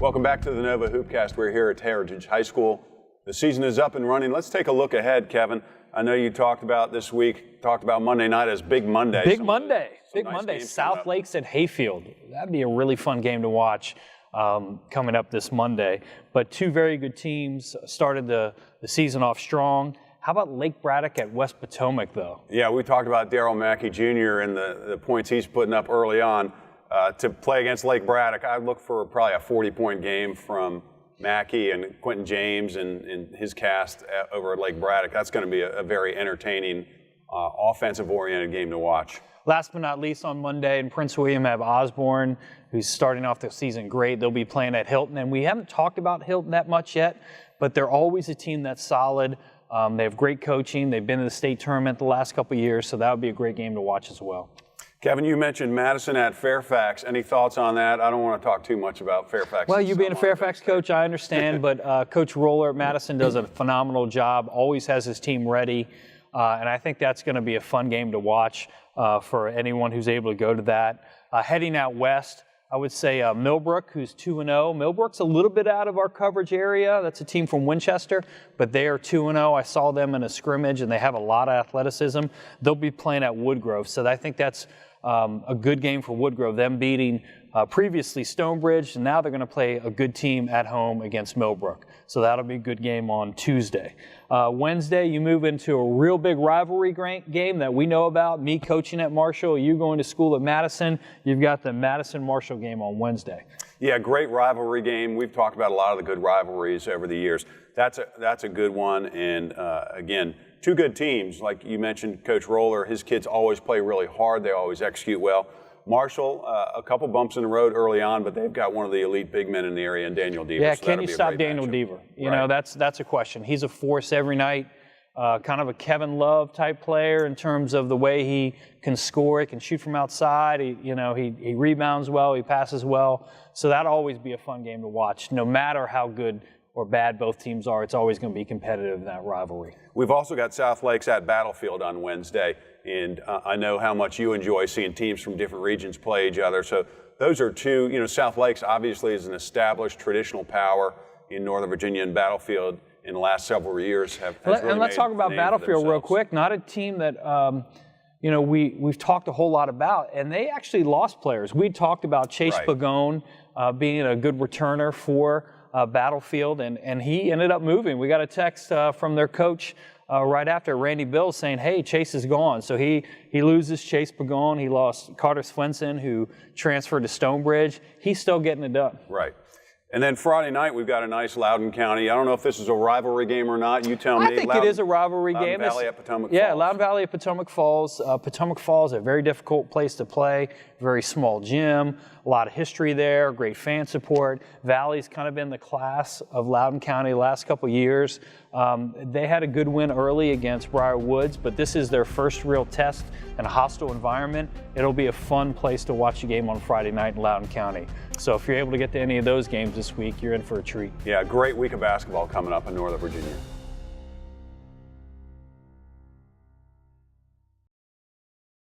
Welcome back to the Nova Hoopcast. We're here at Heritage High School. The season is up and running. Let's take a look ahead, Kevin. I know you talked about this week, talked about Monday night as Big Monday. Big Monday. South Lakes at Hayfield. That'd be a really fun game to watch coming up this Monday. But two very good teams started the season off strong. How about Lake Braddock at West Potomac, though? Yeah, we talked about Darryl Mackey Jr. and the points he's putting up early on. To play against Lake Braddock, I'd look for probably a 40-point game from Mackey and Quentin James and his cast over at Lake Braddock. That's going to be a very entertaining, offensive-oriented game to watch. Last but not least, on Monday in Prince William, have Osborne, who's starting off the season great. They'll be playing at Hilton, and we haven't talked about Hilton that much yet, but they're always a team that's solid. They have great coaching. They've been in the state tournament the last couple of years, so that would be a great game to watch as well. Kevin, you mentioned Madison at Fairfax. Any thoughts on that? I don't want to talk too much about Fairfax. Well, you being a Fairfax coach, I understand, but Coach Roller at Madison does a phenomenal job, always has his team ready, and I think that's going to be a fun game to watch for anyone who's able to go to that. Heading out west, I would say Millbrook, who's 2-0. Millbrook's a little bit out of our coverage area. That's a team from Winchester, but they are 2-0. I saw them in a scrimmage, and they have a lot of athleticism. They'll be playing at Woodgrove, so I think that's a good game for Woodgrove, them beating previously Stonebridge, and now they're going to play a good team at home against Millbrook. So that'll be a good game on Tuesday. Wednesday, you move into a real big rivalry game that we know about. Me coaching at Marshall, you going to school at Madison. You've got the Madison-Marshall game on Wednesday. Yeah, great rivalry game. We've talked about a lot of the good rivalries over the years. That's a good one, and again, two good teams. Like you mentioned, Coach Roller, his kids always play really hard. They always execute well. Marshall, a couple bumps in the road early on, but they've got one of the elite big men in the area, and Daniel Deaver. Yeah, so can you stop Daniel Deaver? You know, that's a question. He's a force every night, kind of a Kevin Love type player in terms of the way he can score. He can shoot from outside. He rebounds well. He passes well. So that'll always be a fun game to watch, no matter how good or bad both teams are. It's always going to be competitive in that rivalry. We've also got South Lakes at Battlefield on Wednesday, and I know how much you enjoy seeing teams from different regions play each other. So those are two, South Lakes obviously is an established traditional power in Northern Virginia, and Battlefield in the last several years have really And let's talk about Battlefield real quick. Not a team that we've talked a whole lot about, and they actually lost players. We talked about Chase Pagone being a good returner for Battlefield, and he ended up moving. We got a text from their coach right after, Randy Bills, saying, hey, Chase is gone. So he loses Chase Pagone. He lost Carter Swenson, who transferred to Stonebridge. He's still getting it done. Right. And then Friday night, we've got a nice Loudoun County. I don't know if this is a rivalry game or not. You tell me. I think it is a rivalry game. Loudoun Valley at Potomac Falls. Yeah, Loudoun Valley at Potomac Falls. Potomac Falls, a very difficult place to play. Very small gym. A lot of history there. Great fan support. Valley's kind of been the class of Loudoun County the last couple of years. They had a good win early against Briar Woods, but this is their first real test in a hostile environment. It'll be a fun place to watch a game on Friday night in Loudoun County. So if you're able to get to any of those games this week, you're in for a treat. Yeah, great week of basketball coming up in Northern Virginia.